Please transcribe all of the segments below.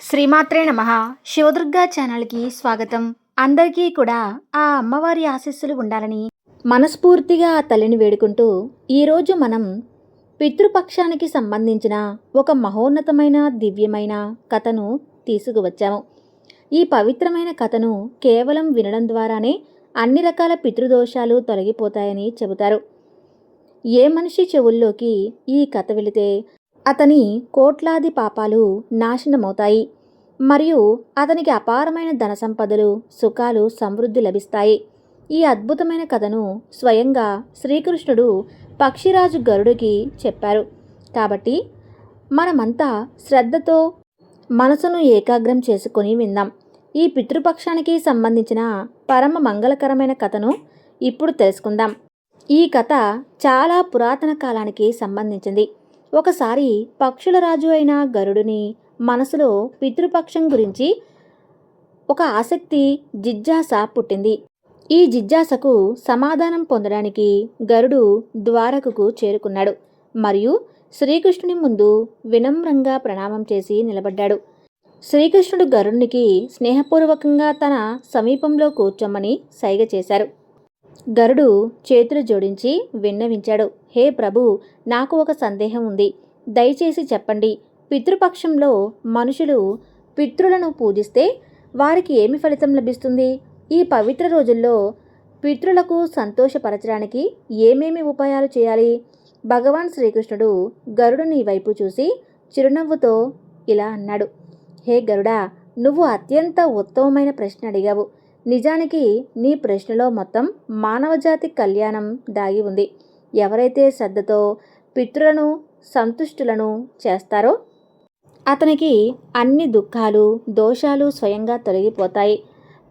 శ్రీమాత్రే నమః. శివదుర్గా ఛానల్కి స్వాగతం. అందరికీ కూడా ఆ అమ్మవారి ఆశీస్సులు ఉండాలని మనస్ఫూర్తిగా ఆ తల్లిని వేడుకుంటూ ఈరోజు మనం పితృపక్షానికి సంబంధించిన ఒక మహోన్నతమైన దివ్యమైన కథను తీసుకువచ్చాము. ఈ పవిత్రమైన కథను కేవలం వినడం ద్వారానే అన్ని రకాల పితృదోషాలు తొలగిపోతాయని చెబుతారు. ఏ మనిషి చెవుల్లోకి ఈ కథ వెళితే అతని కోట్లాది పాపాలు నాశనమవుతాయి మరియు అతనికి అపారమైన ధన సంపదలు, సుఖాలు, సమృద్ధి లభిస్తాయి. ఈ అద్భుతమైన కథను స్వయంగా శ్రీకృష్ణుడు పక్షిరాజు గరుడికి చెప్పారు. కాబట్టి మనమంతా శ్రద్ధతో మనసును ఏకాగ్రం చేసుకొని విందాం. ఈ పితృపక్షానికి సంబంధించిన పరమ మంగళకరమైన కథను ఇప్పుడు తెలుసుకుందాం. ఈ కథ చాలా పురాతన కాలానికి సంబంధించింది. ఒకసారి పక్షుల రాజు అయిన గరుడుని మనసులో పితృపక్షం గురించి ఒక ఆసక్తి, జిజ్ఞాస పుట్టింది. ఈ జిజ్ఞాసకు సమాధానం పొందడానికి గరుడు ద్వారకకు చేరుకున్నాడు మరియు శ్రీకృష్ణుని ముందు వినమ్రంగా ప్రణామం చేసి నిలబడ్డాడు. శ్రీకృష్ణుడు గరుడునికి స్నేహపూర్వకంగా తన సమీపంలో కూర్చోమని సైగ చేశారు. గరుడు చేతులు జోడించి విన్నవించాడు. హే ప్రభు, నాకు ఒక సందేహం ఉంది. దయచేసి చెప్పండి. పితృపక్షంలో మనుషులు పితృలను పూజిస్తే వారికి ఏమి ఫలితం లభిస్తుంది? ఈ పవిత్ర రోజుల్లో పితృలకు సంతోషపరచడానికి ఏమేమి ఉపాయాలు చేయాలి? భగవాన్ శ్రీకృష్ణుడు గరుడుని వైపు చూసి చిరునవ్వుతో ఇలా అన్నాడు. హే గరుడా, నువ్వు అత్యంత ఉత్తమమైన ప్రశ్న అడిగావు. నిజానికి నీ ప్రశ్నలో మొత్తం మానవజాతి కళ్యాణం దాగి ఉంది. ఎవరైతే శ్రద్ధతో పితృలను సంతుష్టులను చేస్తారో అతనికి అన్ని దుఃఖాలు, దోషాలు స్వయంగా తొలగిపోతాయి.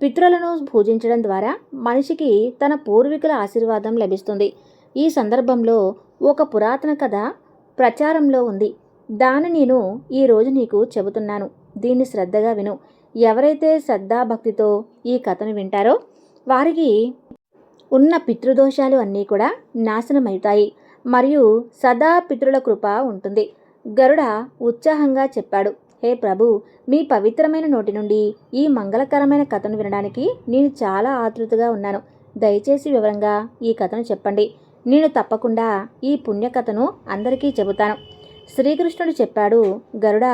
పితృలను పూజించడం ద్వారా మనిషికి తన పూర్వీకుల ఆశీర్వాదం లభిస్తుంది. ఈ సందర్భంలో ఒక పురాతన కథ ప్రచారంలో ఉంది. దాన్ని నేను ఈరోజు నీకు చెబుతున్నాను. దీన్ని శ్రద్ధగా విను. ఎవరైతే శ్రద్ధాభక్తితో ఈ కథను వింటారో వారికి ఉన్న పితృదోషాలు అన్నీ కూడా నాశనమవుతాయి మరియు సదా పితృల కృప ఉంటుంది. గరుడ ఉత్సాహంగా చెప్పాడు. హే ప్రభు, మీ పవిత్రమైన నోటి నుండి ఈ మంగళకరమైన కథను వినడానికి నేను చాలా ఆతృతగా ఉన్నాను. దయచేసి వివరంగా ఈ కథను చెప్పండి. నేను తప్పకుండా ఈ పుణ్యకథను అందరికీ చెబుతాను. శ్రీకృష్ణుడు చెప్పాడు. గరుడ,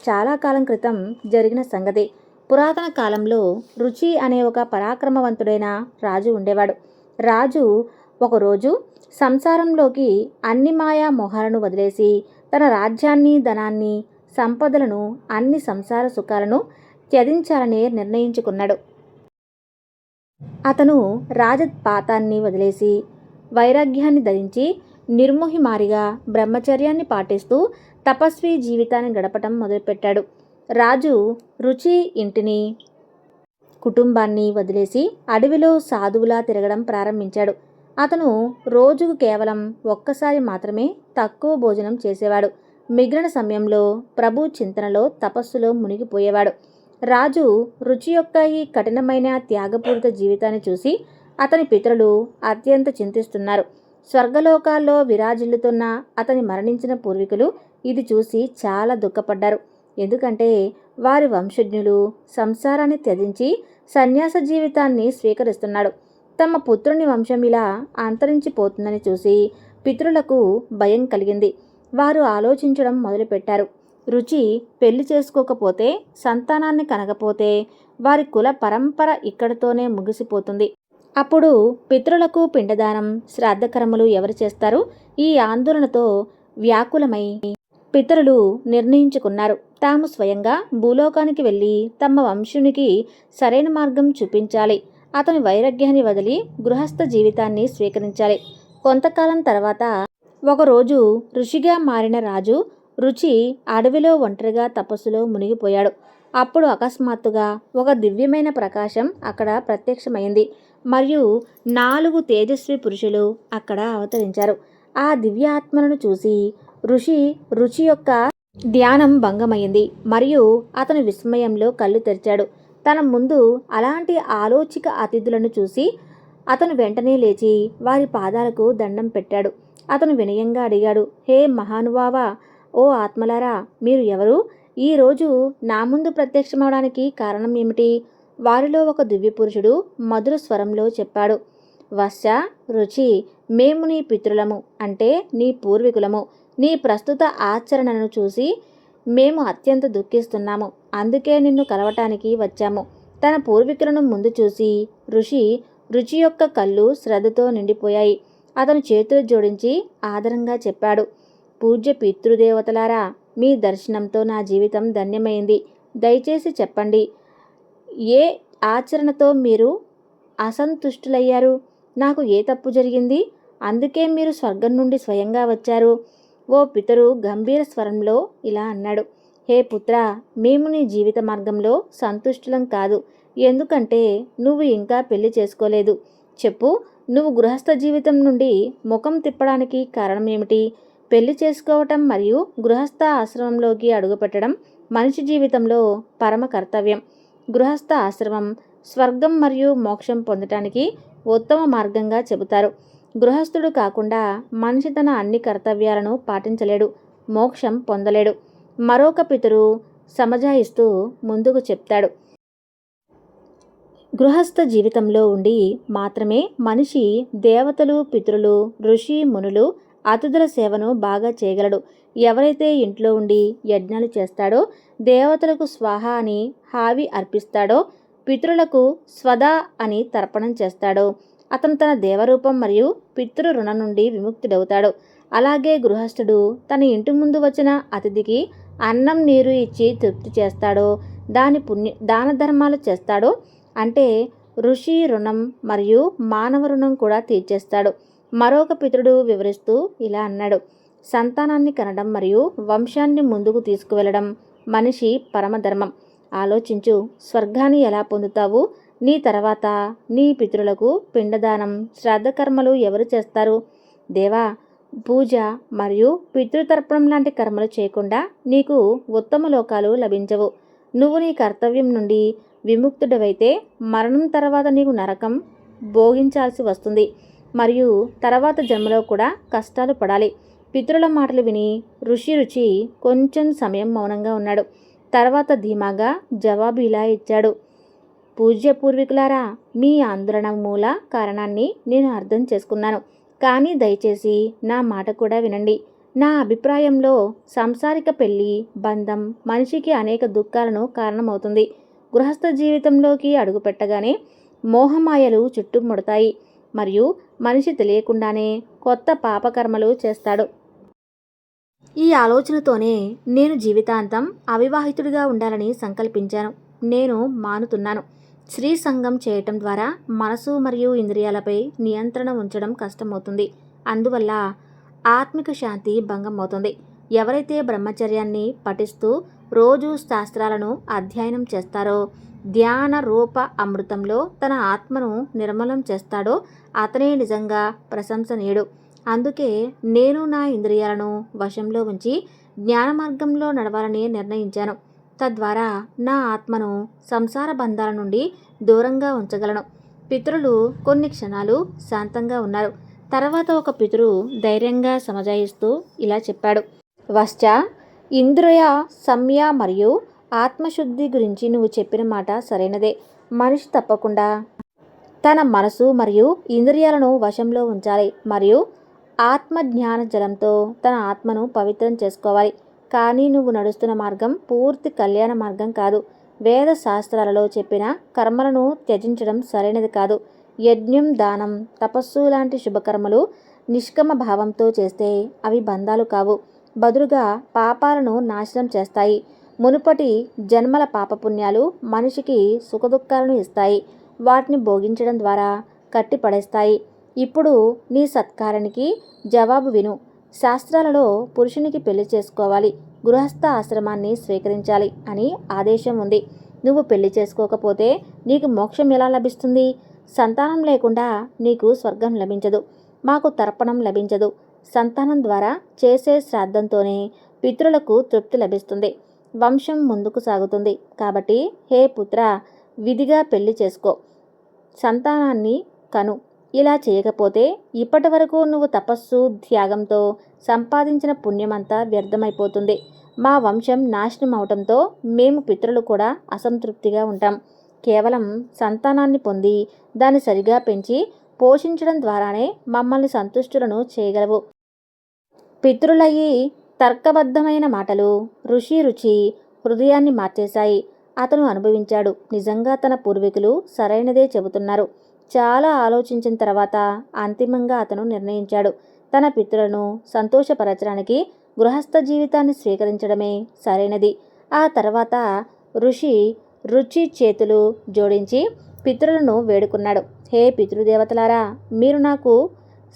చాలా కాలం క్రితం జరిగిన సంగతి. పురాతన కాలంలో రుచి అనే ఒక పరాక్రమవంతుడైన రాజు ఉండేవాడు. రాజు ఒకరోజు సంసారంలోకి అన్ని మాయా మోహాలను వదిలేసి తన రాజ్యాన్ని, ధనాన్ని, సంపదలను, అన్ని సంసార సుఖాలను త్యజించాలని నిర్ణయించుకున్నాడు. అతను రాజపాతాన్ని వదిలేసి వైరాగ్యాన్ని ధరించి నిర్మోహిమారిగా బ్రహ్మచర్యాన్ని పాటిస్తూ తపస్వి జీవితాన్ని గడపటం మొదలుపెట్టాడు. రాజు రుచి ఇంటిని, కుటుంబాన్ని వదిలేసి అడవిలో సాధువులా తిరగడం ప్రారంభించాడు. అతను రోజుకు కేవలం ఒక్కసారి మాత్రమే తక్కువ భోజనం చేసేవాడు. మిగిలిన సమయంలో ప్రభు చింతనలో, తపస్సులో మునిగిపోయేవాడు. రాజు రుచి యొక్క ఈ కఠినమైన త్యాగపూరిత జీవితాన్ని చూసి అతని పితరులు అత్యంత చింతిస్తున్నారు. స్వర్గలోకాల్లో విరాజిల్లుతున్న అతని మరణించిన పూర్వీకులు ఇది చూసి చాలా దుఃఖపడ్డారు. ఎందుకంటే వారి వంశజ్ఞులు సంసారాన్ని త్యజించి సన్యాస జీవితాన్ని స్వీకరిస్తున్నాడు. తమ పుత్రుని వంశం ఇలా అంతరించిపోతుందని చూసి పితరులకు భయం కలిగింది. వారు ఆలోచించడం మొదలుపెట్టారు. రుచి పెళ్లి చేసుకోకపోతే, సంతానాన్ని కనకపోతే వారి కుల పరంపర ఇక్కడితోనే ముగిసిపోతుంది. అప్పుడు పితరులకు పిండదానం, శ్రాద్ధకర్మలు ఎవరు చేస్తారు? ఈ ఆందోళనతో వ్యాకులమై పితరులు నిర్ణయించుకున్నారు. తాము స్వయంగా భూలోకానికి వెళ్ళి తమ వంశునికి సరైన మార్గం చూపించాలి. అతని వైరాగ్యాన్ని వదిలి గృహస్థ జీవితాన్ని స్వీకరించాలి. కొంతకాలం తర్వాత ఒకరోజు ఋషిగా మారిన రాజు రుచి అడవిలో ఒంటరిగా తపస్సులో మునిగిపోయాడు. అప్పుడు అకస్మాత్తుగా ఒక దివ్యమైన ప్రకాశం అక్కడ ప్రత్యక్షమైంది మరియు 4 తేజస్వి పురుషులు అక్కడ అవతరించారు. ఆ దివ్యాత్మలను చూసి రుచి యొక్క ధ్యానం భంగమైంది మరియు అతను విస్మయంలో కళ్ళు తెరిచాడు. తన ముందు అలాంటి ఆలోచిక అతిథులను చూసి అతను వెంటనే లేచి వారి పాదాలకు దండం పెట్టాడు. అతను వినయంగా అడిగాడు. హే మహానుభావా, ఓ ఆత్మలారా, మీరు ఎవరు? ఈరోజు నా ముందు ప్రత్యక్షమవడానికి కారణం ఏమిటి? వారిలో ఒక దివ్యపురుషుడు మధుర స్వరంలో చెప్పాడు. వత్స, రుచి, మేము నీ పితృలము, అంటే నీ పూర్వీకులము. నీ ప్రస్తుత ఆచరణను చూసి మేము అత్యంత దుఃఖిస్తున్నాము. అందుకే నిన్ను కలవటానికి వచ్చాము. తన పూర్వీకులను ముందు చూసి రుచి యొక్క కళ్ళు శ్రద్ధతో నిండిపోయాయి. అతను చేతులు జోడించి ఆదరంగా చెప్పాడు. పూజ్య పితృదేవతలారా, మీ దర్శనంతో నా జీవితం ధన్యమైంది. దయచేసి చెప్పండి, ఏ ఆచరణతో మీరు అసంతుష్టులయ్యారు? నాకు ఏ తప్పు జరిగింది? అందుకే మీరు స్వర్గం నుండి స్వయంగా వచ్చారు. ఓ పితరు గంభీర స్వరంలో ఇలా అన్నాడు. హే పుత్ర, మేము నీ జీవిత మార్గంలో సంతుష్టులం కాదు. ఎందుకంటే నువ్వు ఇంకా పెళ్లి చేసుకోలేదు. చెప్పు, నువ్వు గృహస్థ జీవితం నుండి ముఖం తిప్పడానికి కారణం ఏమిటి? పెళ్లి చేసుకోవటం మరియు గృహస్థ ఆశ్రమంలోకి అడుగుపెట్టడం మనిషి జీవితంలో పరమ కర్తవ్యం. గృహస్థ ఆశ్రమం స్వర్గం మరియు మోక్షం పొందటానికి ఉత్తమ మార్గంగా చెబుతారు. గృహస్థుడు కాకుండా మనిషి తన అన్ని కర్తవ్యాలను పాటించలేడు, మోక్షం పొందలేడు. మరొక పితరు సమజాయిస్తూ ముందుకు చెప్తాడు. గృహస్థ జీవితంలో ఉండి మాత్రమే మనిషి దేవతలు, పితరులు, ఋషి, మునులు, అతిథుల సేవను బాగా చేయగలడు. ఎవరైతే ఇంట్లో ఉండి యజ్ఞాలు చేస్తాడో, దేవతలకు స్వాహ అని హావి అర్పిస్తాడో, పితరులకు స్వదా అని తర్పణం చేస్తాడో, అతను తన దేవరూపం మరియు పితృ రుణం నుండి విముక్తుడవుతాడు. అలాగే గృహస్థుడు తన ఇంటి ముందు వచ్చిన అతిథికి అన్నం, నీరు ఇచ్చి తృప్తి చేస్తాడో, దాన ధర్మాలు చేస్తాడో, అంటే ఋషి రుణం మరియు మానవ రుణం కూడా తీర్చేస్తాడు. మరొక పితరుడు వివరిస్తూ ఇలా అన్నాడు. సంతానాన్ని కనడం మరియు వంశాన్ని ముందుకు తీసుకువెళ్ళడం మనిషి పరమధర్మం. ఆలోచించు, స్వర్గాన్ని ఎలా పొందుతావు? నీ తర్వాత నీ పితరులకు పిండదానం, శ్రాద్ధకర్మలు ఎవరు చేస్తారు? దేవా, పూజ మరియు పితృతర్పణం లాంటి కర్మలు చేయకుండా నీకు ఉత్తమ లోకాలు లభించవు. నువ్వు నీ కర్తవ్యం నుండి విముక్తుడవైతే మరణం తర్వాత నీకు నరకం భోగించాల్సి వస్తుంది మరియు తర్వాత జన్మలో కూడా కష్టాలు పడాలి. పితరుల మాటలు విని రుచి కొంచెం సమయం మౌనంగా ఉన్నాడు. తర్వాత ధీమాగా జవాబు ఇలా ఇచ్చాడు. పూజ్య పూర్వీకులారా, మీ ఆందోళన మూల కారణాన్ని నేను అర్థం చేసుకున్నాను. కానీ దయచేసి నా మాట కూడా వినండి. నా అభిప్రాయంలో సాంసారిక పెళ్లి బంధం మనిషికి అనేక దుఃఖాలను కారణమవుతుంది. గృహస్థ జీవితంలోకి అడుగుపెట్టగానే మోహమాయలు చుట్టుముడతాయి మరియు మనిషి తెలియకుండానే కొత్త పాపకర్మలు చేస్తాడు. ఈ ఆలోచనతోనే నేను జీవితాంతం అవివాహితుడిగా ఉండాలని సంకల్పించాను. నేను మానుతున్నాను. స్త్రీ సంగం చేయటం ద్వారా మనసు మరియు ఇంద్రియాలపై నియంత్రణ ఉంచడం కష్టమవుతుంది. అందువల్ల ఆత్మిక శాంతి భంగం అవుతుంది. ఎవరైతే బ్రహ్మచర్యాన్ని పఠిస్తూ రోజు శాస్త్రాలను అధ్యయనం చేస్తారో, ధ్యాన రూప అమృతంలో తన ఆత్మను నిర్మలం చేస్తాడో అతనే నిజంగా ప్రశంసనీయుడు. అందుకే నేను నా ఇంద్రియాలను వశంలో ఉంచి జ్ఞాన మార్గంలో నడవాలని నిర్ణయించాను. తద్వారా నా ఆత్మను సంసార బంధాల నుండి దూరంగా ఉంచగలను. పితరులు కొన్ని క్షణాలు శాంతంగా ఉన్నారు. తర్వాత ఒక పితరు ధైర్యంగా సమజాయిస్తూ ఇలా చెప్పాడు. వశ్చ, ఇంద్రియ సంయ మరియు ఆత్మశుద్ధి గురించి నువ్వు చెప్పిన మాట సరైనదే. మనిషి తప్పకుండా తన మనసు మరియు ఇంద్రియాలను వశంలో ఉంచాలి మరియు ఆత్మజ్ఞాన జలంతో తన ఆత్మను పవిత్రం చేసుకోవాలి. కానీ నువ్వు నడుస్తున్న మార్గం పూర్తి కళ్యాణ మార్గం కాదు. వేద శాస్త్రాలలో చెప్పిన కర్మలను త్యజించడం సరైనది కాదు. యజ్ఞం, దానం, తపస్సు లాంటి శుభకర్మలు నిష్కమ భావంతో చేస్తే అవి బంధాలు కావు, బదులుగా పాపాలను నాశనం చేస్తాయి. మునుపటి జన్మల పాపపుణ్యాలు మనిషికి సుఖదుఖాలను ఇస్తాయి, వాటిని భోగించడం ద్వారా కట్టిపడేస్తాయి. ఇప్పుడు నీ సత్కారానికి జవాబు విను. శాస్త్రాలలో పురుషునికి పెళ్లి చేసుకోవాలి, గృహస్థ ఆశ్రమాన్ని స్వీకరించాలి అని ఆదేశం ఉంది. నువ్వు పెళ్లి చేసుకోకపోతే నీకు మోక్షం ఎలా లభిస్తుంది? సంతానం లేకుండా నీకు స్వర్గం లభించదు, మాకు తర్పణం లభించదు. సంతానం ద్వారా చేసే శ్రాద్ధంతోనే పితరులకు తృప్తి లభిస్తుంది, వంశం ముందుకు సాగుతుంది. కాబట్టి హే పుత్ర, విధిగా పెళ్లి చేసుకో, సంతానాన్ని కను. ఇలా చేయకపోతే ఇప్పటి వరకు నువ్వు తపస్సు త్యాగంతో సంపాదించిన పుణ్యమంతా వ్యర్థమైపోతుంది. మా వంశం నాశనం అవటంతో మేము పితరులు కూడా అసంతృప్తిగా ఉంటాం. కేవలం సంతానాన్ని పొంది దాన్ని సరిగా పెంచి పోషించడం ద్వారానే మమ్మల్ని సంతుష్టులను చేయగలవు. పితృలయ్యి తర్కబద్ధమైన మాటలు రుచి హృదయాన్ని మార్చేశాయి. అతను అనుభవించాడు. నిజంగా తన పూర్వీకులు సరైనదే చెబుతున్నారు. చాలా ఆలోచించిన తర్వాత అంతిమంగా అతను నిర్ణయించాడు. తన పితృలను సంతోషపరచడానికి గృహస్థ జీవితాన్ని స్వీకరించడమే సరైనది. ఆ తర్వాత రుచి చేతులు జోడించి పితృలను వేడుకున్నాడు. హే పితృదేవతలారా, మీరు నాకు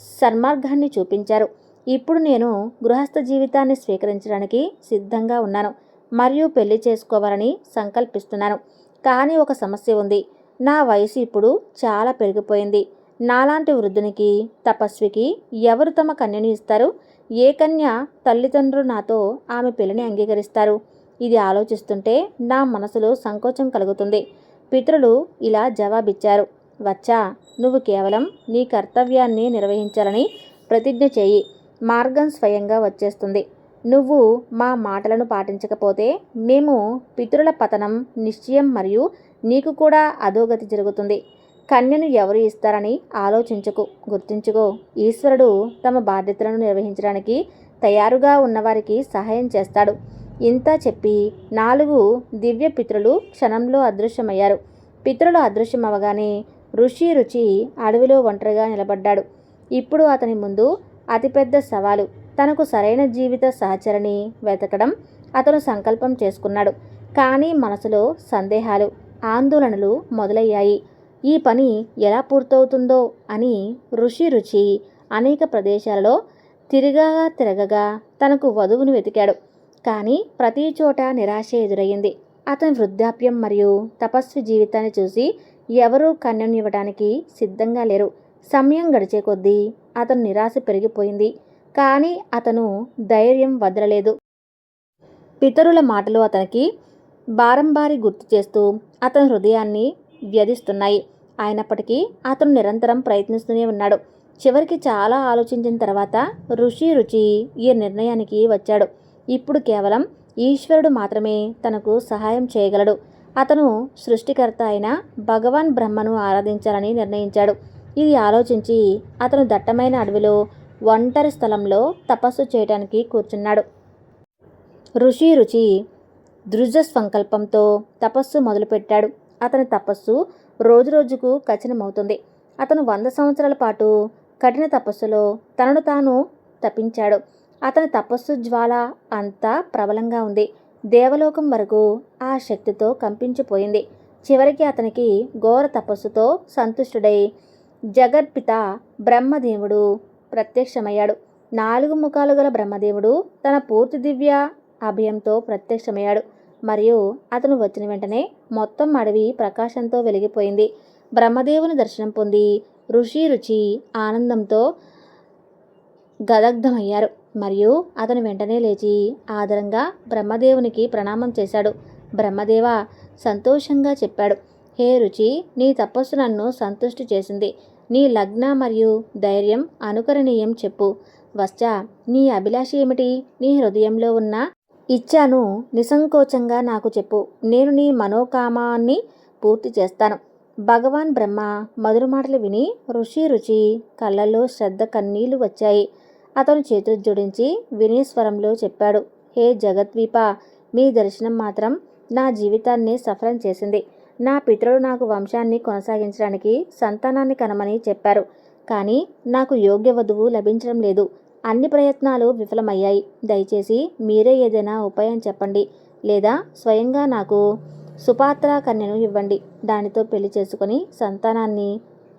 సన్మార్గాన్ని చూపించారు. ఇప్పుడు నేను గృహస్థ జీవితాన్ని స్వీకరించడానికి సిద్ధంగా ఉన్నాను మరియు పెళ్లి చేసుకోవాలని సంకల్పిస్తున్నాను. కానీ ఒక సమస్య ఉంది. నా వయసు ఇప్పుడు చాలా పెరిగిపోయింది. నాలాంటి వృద్ధునికి తపస్వికి ఎవరు తమ కన్యను ఇస్తారు? ఏ కన్య తల్లిదండ్రులు నాతో ఆమె పెళ్లిని అంగీకరిస్తారు? ఇది ఆలోచిస్తుంటే నా మనసులో సంకోచం కలుగుతుంది. పితరులు ఇలా జవాబిచ్చారు. వచ్చా, నువ్వు కేవలం నీ కర్తవ్యాన్ని నిర్వహించాలని ప్రతిజ్ఞ చేయి. మార్గం స్వయంగా వచ్చేస్తుంది. నువ్వు మా మాటలను పాటించకపోతే మేము పితరుల పతనం నిశ్చయం మరియు నీకు కూడా అధోగతి జరుగుతుంది. కన్యను ఎవరు ఇస్తారని ఆలోచించకు. గుర్తుంచుకో, ఈశ్వరుడు తమ బాధ్యతలను నిర్వహించడానికి తయారుగా ఉన్నవారికి సహాయం చేస్తాడు. ఇంత చెప్పి 4 దివ్య పితరులు క్షణంలో అదృశ్యమయ్యారు. పితరులు అదృశ్యమవగానే రుచి అడవిలో ఒంటరిగా నిలబడ్డాడు. ఇప్పుడు అతని ముందు అతిపెద్ద సవాలు తనకు సరైన జీవిత సహచరిని వెతకడం. అతను సంకల్పం చేసుకున్నాడు. కానీ మనసులో సందేహాలు, ఆందోళనలు మొదలయ్యాయి. ఈ పని ఎలా పూర్తవుతుందో అని రుచి అనేక ప్రదేశాలలో తిరగగా తనకు వధువును వెతికాడు. కానీ ప్రతి చోట నిరాశ ఎదురయ్యింది. అతని వృద్ధాప్యం మరియు తపస్వి జీవితాన్ని చూసి ఎవరూ కన్యను ఇవ్వడానికి సిద్ధంగా లేరు. సమయం గడిచే కొద్దీ అతను నిరాశ పెరిగిపోయింది. కానీ అతను ధైర్యం వదలలేదు. పితరుల మాటలు అతనికి బారంబారి గుర్తు చేస్తూ అతని హృదయాన్ని వ్యధిస్తున్నాయి. అయినప్పటికీ అతను నిరంతరం ప్రయత్నిస్తూనే ఉన్నాడు. చివరికి చాలా ఆలోచించిన తర్వాత రుచి ఈ నిర్ణయానికి వచ్చాడు. ఇప్పుడు కేవలం ఈశ్వరుడు మాత్రమే తనకు సహాయం చేయగలడు. అతను సృష్టికర్త అయిన భగవాన్ బ్రహ్మను ఆరాధించాలని నిర్ణయించాడు. ఇది ఆలోచించి అతను దట్టమైన అడవిలో ఒంటరి స్థలంలో తపస్సు చేయడానికి కూర్చున్నాడు. రుచి దృఢ సంకల్పంతో తపస్సు మొదలుపెట్టాడు. అతని తపస్సు రోజురోజుకు కఠినమవుతుంది. అతను 100 సంవత్సరాల పాటు కఠిన తపస్సులో తనను తాను తపించాడు. అతని తపస్సు జ్వాల అంతా ప్రబలంగా ఉంది. దేవలోకం వరకు ఆ శక్తితో కంపించిపోయింది. చివరికి అతనికి ఘోర తపస్సుతో సంతుష్టుడై జగత్పిత బ్రహ్మదేవుడు ప్రత్యక్షమయ్యాడు. 4 ముఖాలు గల బ్రహ్మదేవుడు తన పూర్తి దివ్య అభయంతో ప్రత్యక్షమయ్యాడు. మరియు అతను వచ్చిన వెంటనే మొత్తం అడవి ప్రకాశంతో వెలిగిపోయింది. బ్రహ్మదేవుని దర్శనం పొంది రుచి ఆనందంతో గదగ్ధమయ్యారు. మరియు అతను వెంటనే లేచి ఆదరంగా బ్రహ్మదేవునికి ప్రణామం చేశాడు. బ్రహ్మదేవ సంతోషంగా చెప్పాడు, హే రుచి, నీ తపస్సు నన్ను సంతుష్టి చేసింది. నీ లగ్న మరియు ధైర్యం అనుకరణీయం. చెప్పు వశ్చా, నీ అభిలాష ఏమిటి? నీ హృదయంలో ఉన్న ఇచ్ఛను నిసంకోచంగా నాకు చెప్పు. నేను నీ మనోకామాన్ని పూర్తి చేస్తాను. భగవాన్ బ్రహ్మ మధుర మాటలు విని రుచి కళ్ళల్లో శ్రద్ధ కన్నీళ్లు వచ్చాయి. అతను చేతులు జోడించి వినీస్వరంలో చెప్పాడు, హే జగద్వీప, మీ దర్శనం మాత్రం నా జీవితాన్ని సఫలం చేసింది. నా పితరులు నాకు వంశాన్ని కొనసాగించడానికి సంతానాన్ని కనమని చెప్పారు. కానీ నాకు యోగ్య వధువు లభించడం లేదు. అన్ని ప్రయత్నాలు విఫలమయ్యాయి. దయచేసి మీరే ఏదైనా ఉపాయం చెప్పండి, లేదా స్వయంగా నాకు సుపాత్ర కన్యను ఇవ్వండి. దానితో పెళ్లి చేసుకుని సంతానాన్ని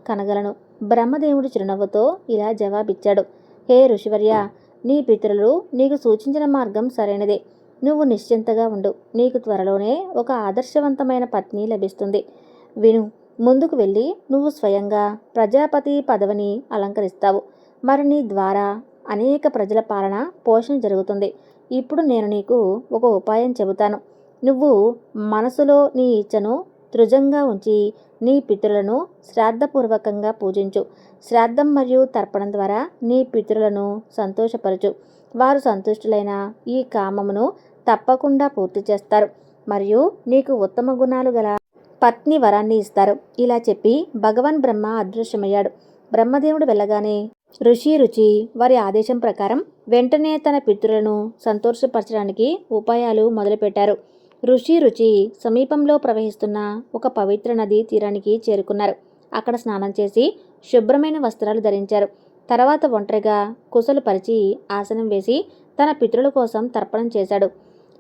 కనగలను. బ్రహ్మదేవుడు చిరునవ్వుతో ఇలా జవాబిచ్చాడు, హే ఋషివర్య, నీ పితరులు నీకు సూచించిన మార్గం సరైనదే. నువ్వు నిశ్చింతగా ఉండు. నీకు త్వరలోనే ఒక ఆదర్శవంతమైన పత్ని లభిస్తుంది. విను, ముందుకు వెళ్ళి నువ్వు స్వయంగా ప్రజాపతి పదవిని అలంకరిస్తావు. మరి నీ ద్వారా అనేక ప్రజల పాలన పోషణ జరుగుతుంది. ఇప్పుడు నేను నీకు ఒక ఉపాయం చెబుతాను. నువ్వు మనసులో నీ ఇచ్ఛను దృఢంగా ఉంచి నీ పితరులను శ్రాద్ధపూర్వకంగా పూజించు. శ్రాద్ధం మరియు తర్పణం ద్వారా నీ పితరులను సంతోషపరచు. వారు సంతుష్టులైన ఈ కామమును తప్పకుండా పూర్తి చేస్తారు మరియు నీకు ఉత్తమ గుణాలు గల పత్ని వరాన్ని ఇస్తారు. ఇలా చెప్పి భగవాన్ బ్రహ్మ అదృశ్యమయ్యాడు. బ్రహ్మదేవుడు వెళ్ళగానే రుచి వారి ఆదేశం ప్రకారం వెంటనే తన పితరులను సంతోషపరచడానికి ఉపాయాలు మొదలుపెట్టారు. రుచి సమీపంలో ప్రవహిస్తున్న ఒక పవిత్ర నది తీరానికి చేరుకున్నారు. అక్కడ స్నానం చేసి శుభ్రమైన వస్త్రాలు ధరించారు. తర్వాత ఒంటరిగా కుశలు పరిచి ఆసనం వేసి తన పితరుల కోసం తర్పణం చేశాడు.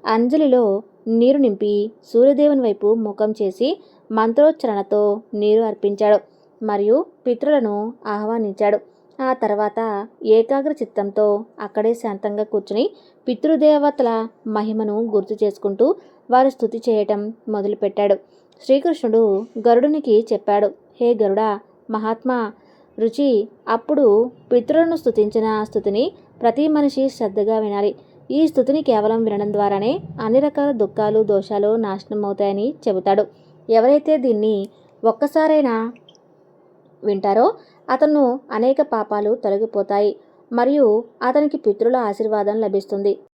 అంజలిలో నీరు నింపి సూర్యదేవుని వైపు ముఖం చేసి మంత్రోచ్చరణతో నీరు అర్పించాడు మరియు పితరులను ఆహ్వానించాడు. ఆ తర్వాత ఏకాగ్ర చిత్తంతో అక్కడే శాంతంగా కూర్చుని పితృదేవతల మహిమను గుర్తు చేసుకుంటూ వారు స్తుతి చేయటం మొదలుపెట్టాడు. శ్రీకృష్ణుడు గరుడునికి చెప్పాడు, హే గరుడా మహాత్మా, రుచి అప్పుడు పితరులను స్తుతించిన స్తుతిని ప్రతి మనిషి శ్రద్ధగా వినాలి. ఈ స్తుతిని కేవలం వినడం ద్వారానే అన్ని రకాల దుఃఖాలు దోషాలు నాశనం అవుతాయని చెబుతాడు. ఎవరైతే దీన్ని ఒక్కసారైనా వింటారో అతను అనేక పాపాలు తొలగిపోతాయి మరియు అతనికి పితరుల ఆశీర్వాదం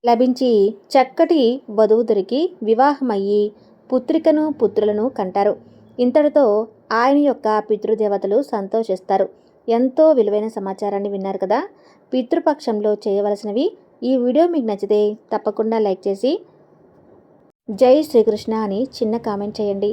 లభించి చక్కటి వధువు దొరికి వివాహమయ్యి పుత్రికను పుత్రులను కంటారు. ఇంతటితో ఆయన యొక్క పితృదేవతలు సంతోషిస్తారు. ఎంతో విలువైన సమాచారాన్ని విన్నారు కదా. పితృపక్షంలో చేయవలసినవి. ఈ వీడియో మీకు నచ్చితే తప్పకుండా లైక్ చేసి జై శ్రీకృష్ణ అని చిన్న కామెంట్ చేయండి.